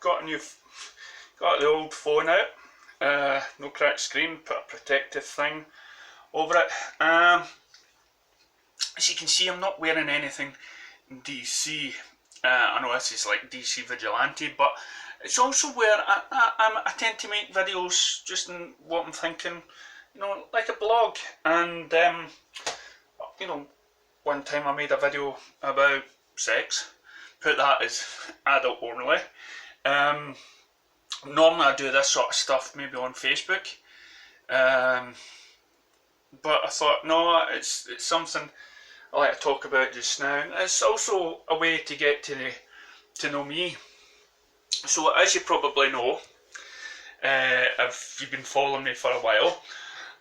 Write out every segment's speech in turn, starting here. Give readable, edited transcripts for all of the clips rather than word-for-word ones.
got got the old phone out. No cracked screen, put a protective thing over it. As you can see, I'm not wearing anything DC. I know this is like DC Vigilante, but it's also where I tend to make videos just in what I'm thinking, like a blog. And one time I made a video about sex, put that as adult only. Normally I do this sort of stuff maybe on Facebook, but I thought no, it's something I like to talk about just now. It's also a way to get to know me. So as you probably know, if you've been following me for a while,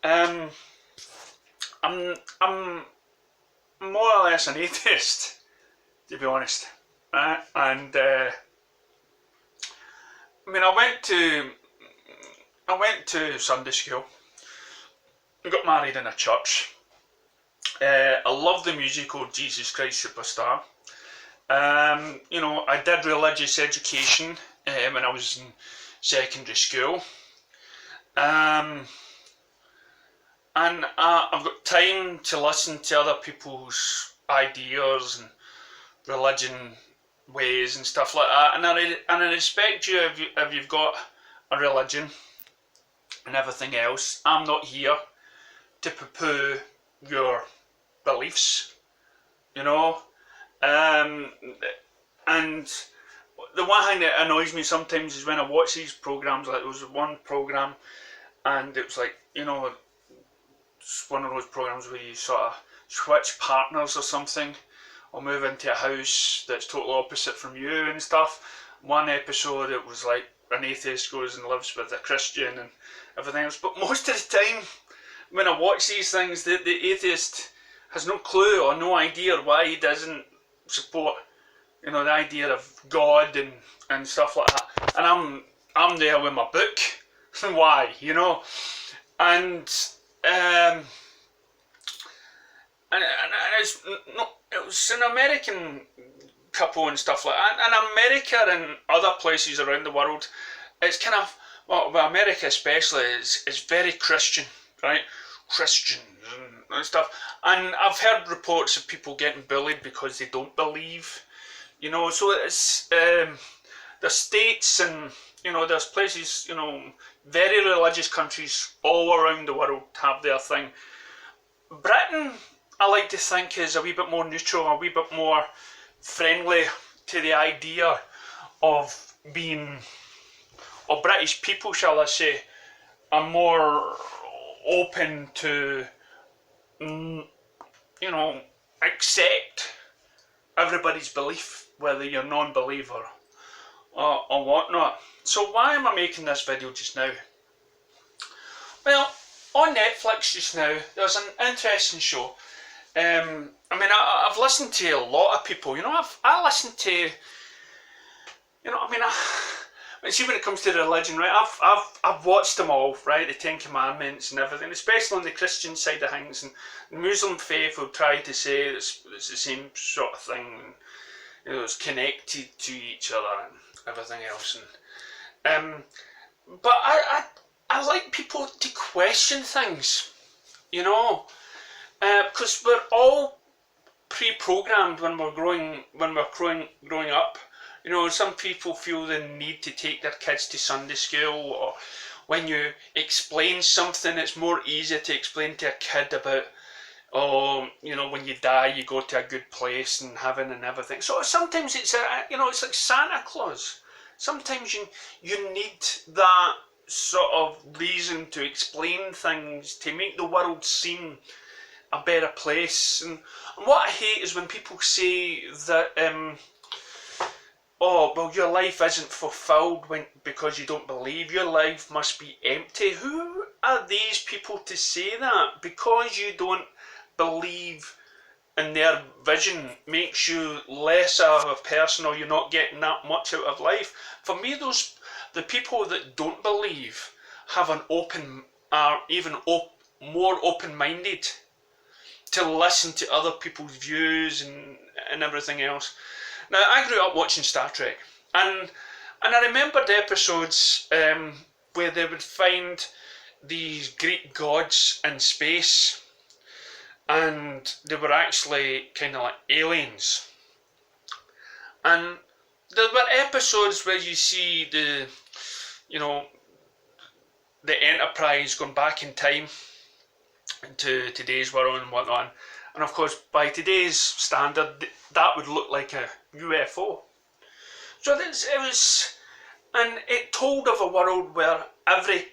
I'm more or less an atheist, to be honest. And I went to Sunday school. I got married in a church. I love the musical Jesus Christ Superstar. I did religious education when I was in secondary school. And I've got time to listen to other people's ideas and religion ways and stuff like that. And I respect you if you've got a religion and everything else. I'm not here to poo-poo your beliefs, And the one thing that annoys me sometimes is when I watch these programs. Like there was one program, and it was like, it's one of those programs where you sort of switch partners or something, or move into a house that's totally opposite from you and stuff. One episode it was like an atheist goes and lives with a Christian and everything else. But most of the time when I watch these things, the atheist has no clue or no idea why he doesn't support, the idea of God and stuff like that. And I'm there with my book. Why, And it was an American couple and stuff like that. And America and other places around the world, it's kind of, well, America especially is very Christian, right? Christians and stuff. And I've heard reports of people getting bullied because they don't believe, so it's the States and, there's places, very religious countries all around the world have their thing. Britain, I like to think, is a wee bit more neutral, a wee bit more friendly to the idea of being, or British people, shall I say, are more open to, accept everybody's belief, whether you're non-believer or whatnot. So why am I making this video just now? Well, on Netflix just now, there's an interesting show. I've listened to a lot of people. I listen to, see, when it comes to religion, right? I've watched them all, right? The Ten Commandments and everything, especially on the Christian side of things. And the Muslim faith will try to say it's the same sort of thing. And, it's connected to each other and everything else. And but I like people to question things, because we're all pre-programmed when we're growing up. Some people feel the need to take their kids to Sunday school, or when you explain something, it's more easy to explain to a kid about, when you die, you go to a good place and heaven and everything. So sometimes it's it's like Santa Claus. Sometimes you need that sort of reason to explain things, to make the world seem a better place. And what I hate is when people say that, your life isn't fulfilled because you don't believe. Your life must be empty. Who are these people to say that? Because you don't believe in their vision makes you lesser of a person, or you're not getting that much out of life. For me, the people that don't believe have are even more open-minded to listen to other people's views and everything else. Now, I grew up watching Star Trek, and And I remembered episodes where they would find these Greek gods in space, and they were actually kind of like aliens. And there were episodes where you see the, you know, the Enterprise going back in time into today's world and whatnot. And of course, by today's standard, that would look like a UFO. So it was, and it told of a world where every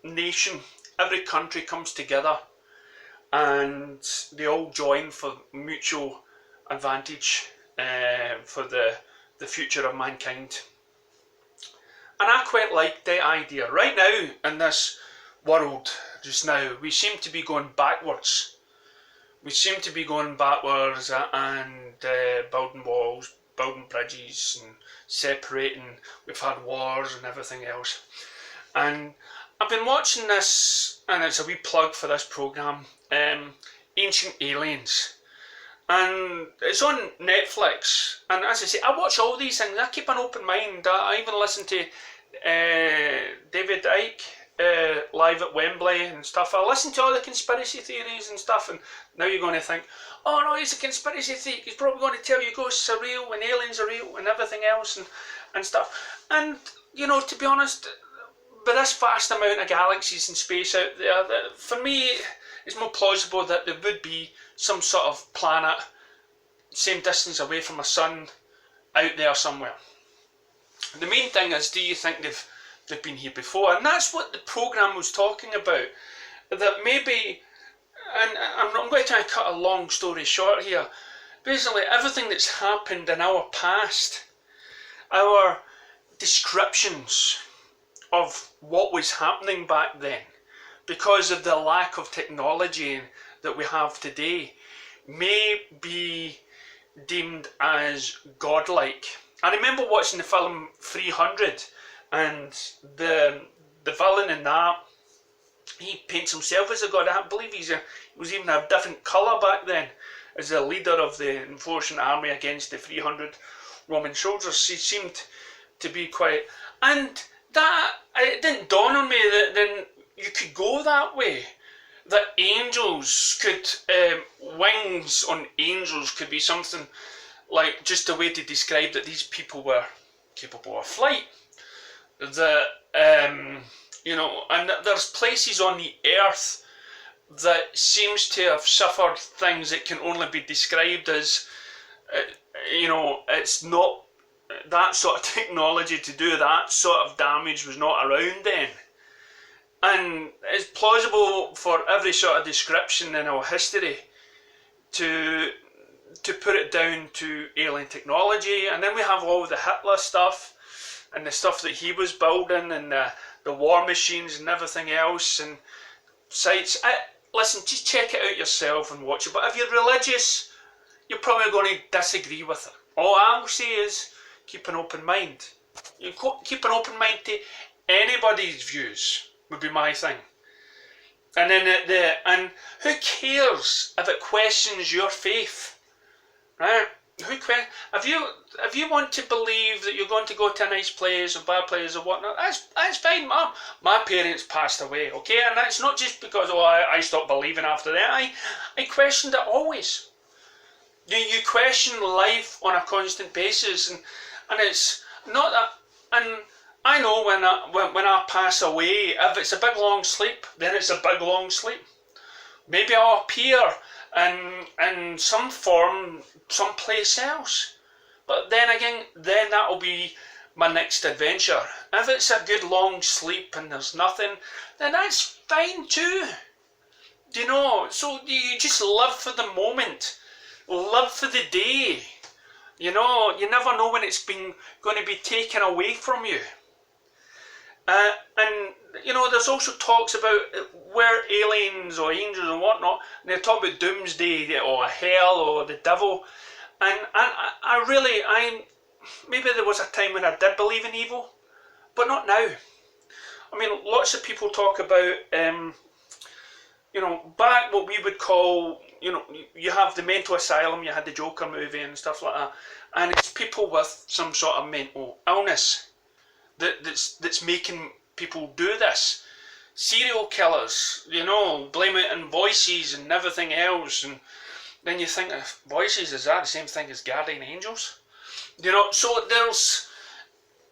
nation, every country comes together and they all join for mutual advantage for the future of mankind. And I quite like the idea. Right now, in this world, just now, we seem to be going backwards. We seem to be going backwards and building walls, building bridges and separating. We've had wars and everything else. And I've been watching this, and it's a wee plug for this programme, Ancient Aliens. And it's on Netflix. And as I say, I watch all these things. I keep an open mind. I even listen to David Icke live at Wembley and stuff. I listen to all the conspiracy theories and stuff. And now you're going to think, oh no, he's a conspiracy theory. He's probably going to tell you ghosts are real and aliens are real and everything else and stuff. And, you know, to be honest, with this vast amount of galaxies and space out there, for me, it's more plausible that there would be some sort of planet, same distance away from a sun, out there somewhere. The main thing is, do you think they've been here before? And that's what the programme was talking about. That maybe, and I'm going to try and cut a long story short here, basically everything that's happened in our past, our descriptions of what was happening back then, because of the lack of technology that we have today, may be deemed as godlike. I remember watching the film 300, and the villain in that, he paints himself as a god. I believe he was even a different colour back then, as the leader of the enforcing army against the 300 Roman soldiers. He seemed to be quite, and that, it didn't dawn on me that then you could go that way. That angels could, wings on angels could be something like just a way to describe that these people were capable of flight. That, you know, and there's places on the earth that seems to have suffered things that can only be described as, you know, it's not that sort of technology to do that sort of damage was not around then. And it's plausible for every sort of description in our history to put it down to alien technology. And then we have all the Hitler stuff and the stuff that he was building and the war machines and everything else and sites. Listen, just check it out yourself and watch it. But if you're religious, you're probably going to disagree with it. All I'll say is keep an open mind. You keep an open mind to anybody's views. Would be my thing. And then and who cares if it questions your faith, right? If you want to believe that you're going to go to a nice place or bad place or whatnot, that's fine. My parents passed away, okay, and that's not just because I stopped believing after that. I questioned it always. You question life on a constant basis, and it's not that. And I know when I pass away, if it's a big long sleep, then it's a big long sleep. Maybe I'll appear in some form someplace else. But then again, then that'll be my next adventure. If it's a good long sleep and there's nothing, then that's fine too. You know, so you just live for the moment. Live for the day. You know, you never know when it's going to be taken away from you. And, you know, there's also talks about where aliens or angels and whatnot, and they talk about doomsday or hell or the devil. And maybe there was a time when I did believe in evil, but not now. I mean, lots of people talk about, you know, back what we would call, you know, you have the mental asylum, you had the Joker movie and stuff like that, and it's people with some sort of mental illness. that's making people do this. Serial killers, blame it on voices and everything else, and then you think, voices, is that the same thing as guardian angels? So there's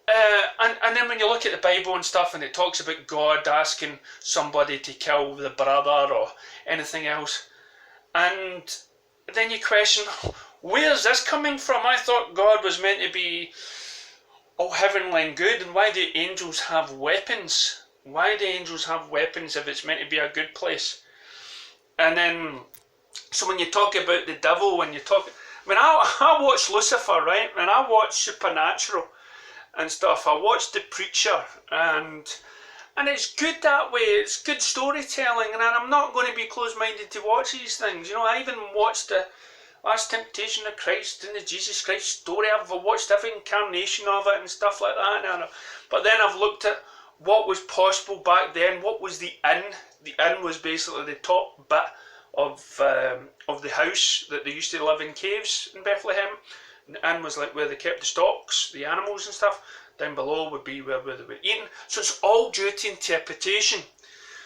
and then when you look at the Bible and stuff, and it talks about God asking somebody to kill the brother or anything else, and then you question, where's this coming from? I thought God was meant to be all heavenly and good, and why do angels have weapons? Why do angels have weapons if it's meant to be a good place? And then, so when you talk about the devil, I watch Lucifer, right? And I watch Supernatural and stuff. I watched The Preacher, and it's good that way. It's good storytelling, and I'm not going to be close-minded to watch these things. I even watched the Last Temptation of Christ and the Jesus Christ story. I've watched every incarnation of it and stuff like that. But then I've looked at what was possible back then. What was the inn? The inn was basically the top bit of the house that they used to live in caves in Bethlehem. The inn was like where they kept the stocks, the animals and stuff. Down below would be where they were eating. So it's all due to interpretation.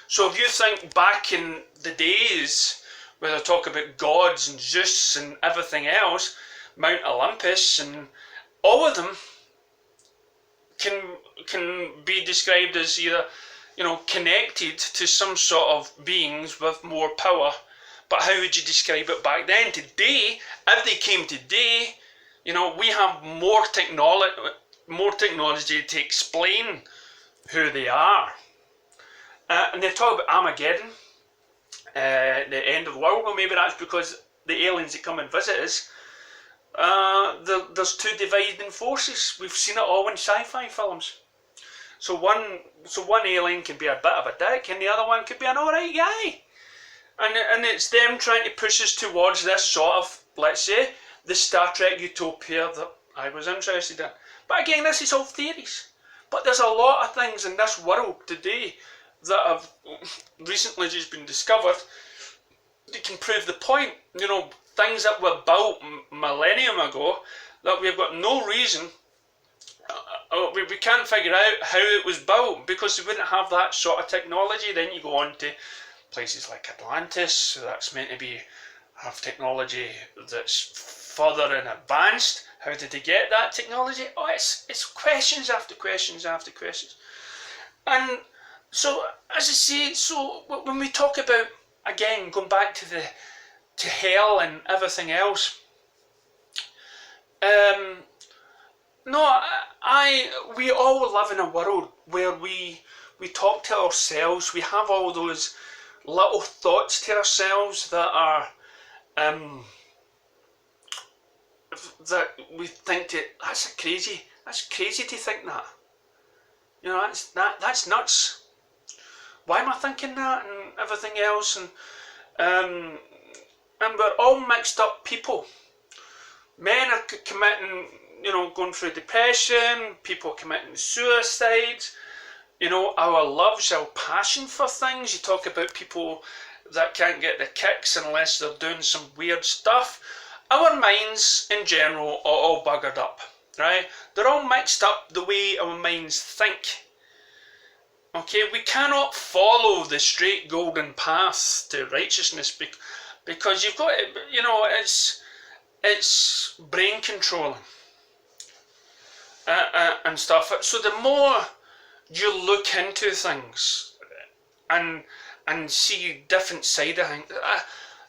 So if you think back in the days where they talk about gods and Zeus and everything else, Mount Olympus, and all of them can be described as either, connected to some sort of beings with more power. But how would you describe it back then? Today, if they came today, we have more technology to explain who they are. And they talk about Armageddon, the end of the world. Well, maybe that's because the aliens that come and visit us, there's two dividing forces. We've seen it all in sci-fi films. So one alien can be a bit of a dick, and the other one could be an alright guy. And it's them trying to push us towards this sort of, let's say, the Star Trek utopia that I was interested in. But again, this is all theories. But there's a lot of things in this world today that have recently just been discovered that can prove the point. Things that were built millennium ago that we've got no reason, we can't figure out how it was built because we wouldn't have that sort of technology. Then you go on to places like Atlantis, so that's meant to have technology that's further and advanced. How did they get that technology? Oh, it's questions after questions after questions. And so, as I say, so when we talk about, again, going back to hell and everything else, we all live in a world where we talk to ourselves. We have all those little thoughts to ourselves that are that we think that's crazy to think that. That's nuts. Why am I thinking that and everything else? And we're all mixed up people. Men are committing, going through depression, people committing suicide, our loves, our passion for things. You talk about people that can't get the kicks unless they're doing some weird stuff. Our minds in general are all buggered up, right? They're all mixed up the way our minds think. Okay, we cannot follow the straight golden path to righteousness because you've got, it's brain controlling and stuff. So the more you look into things and see different side of things,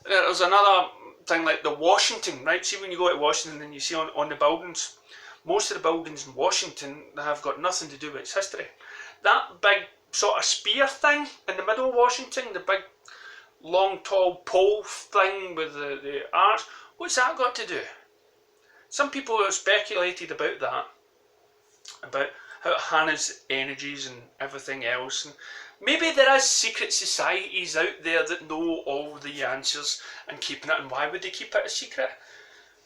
there's another thing like the Washington, right? See, when you go to Washington and you see on the buildings, most of the buildings in Washington have got nothing to do with its history. That big sort of spear thing in the middle of Washington, the big long tall pole thing with the arch, what's that got to do? Some people have speculated about that, about how it harnesses energies and everything else, and maybe there is secret societies out there that know all the answers and keeping it, and why would they keep it a secret?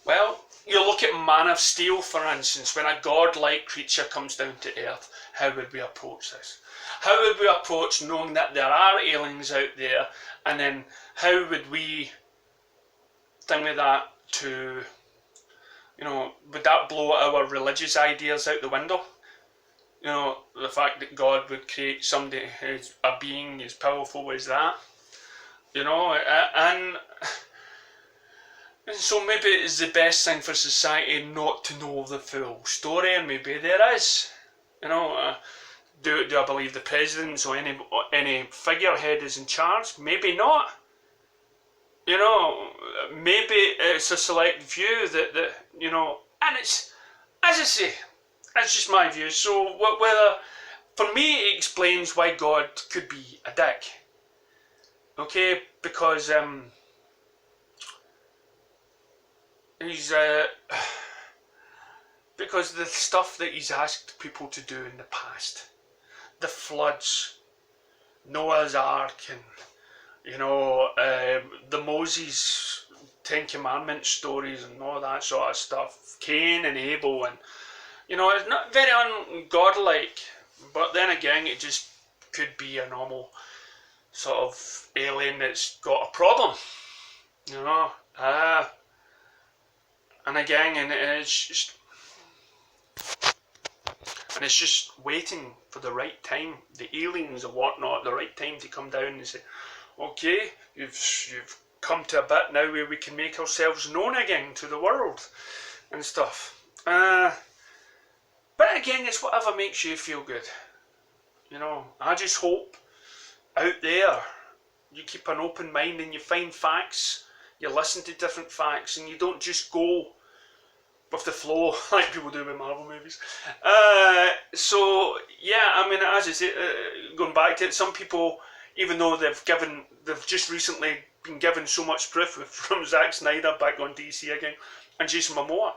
Well, you look at Man of Steel, for instance. When a godlike creature comes down to Earth, how would we approach this? How would we approach knowing that there are aliens out there, and then how would we think with that to, would that blow our religious ideas out the window? You know, the fact that God would create somebody who's a being as powerful as that. You know, and so maybe it's the best thing for society not to know the full story, and maybe there is. You know, do I believe the president or any figurehead is in charge? Maybe not. You know, maybe it's a select view that you know, and it's, as I say, that's just my view. So whether, for me, it explains why God could be a dick. Okay, because he's because the stuff that he's asked people to do in the past, the floods, Noah's Ark, and you know, the Moses 10 Commandments stories and all that sort of stuff, Cain and Abel, and you know, it's not very ungodlike, but then again, it just could be a normal sort of alien that's got a problem, you know. And again, and it's just waiting for the right time, the aliens or whatnot, the right time to come down and say, okay, you've come to a bit now where we can make ourselves known again to the world and stuff. But again, it's whatever makes you feel good. You know, I just hope out there you keep an open mind and you find facts, you listen to different facts, and you don't just go with the flow like people do with Marvel movies. So yeah, I mean, as I say, going back to it, some people, even though they've just recently been given so much proof from Zack Snyder back on DC again, and Jason Momoa,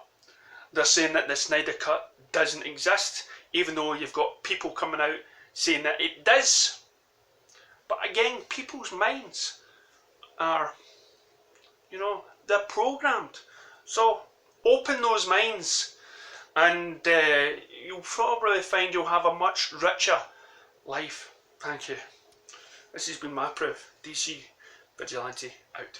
they're saying that the Snyder Cut doesn't exist, even though you've got people coming out saying that it does. But again, people's minds are, you know, they're programmed. So open those minds, and you'll probably find you'll have a much richer life. Thank you. This has been my proof. DC Vigilante out.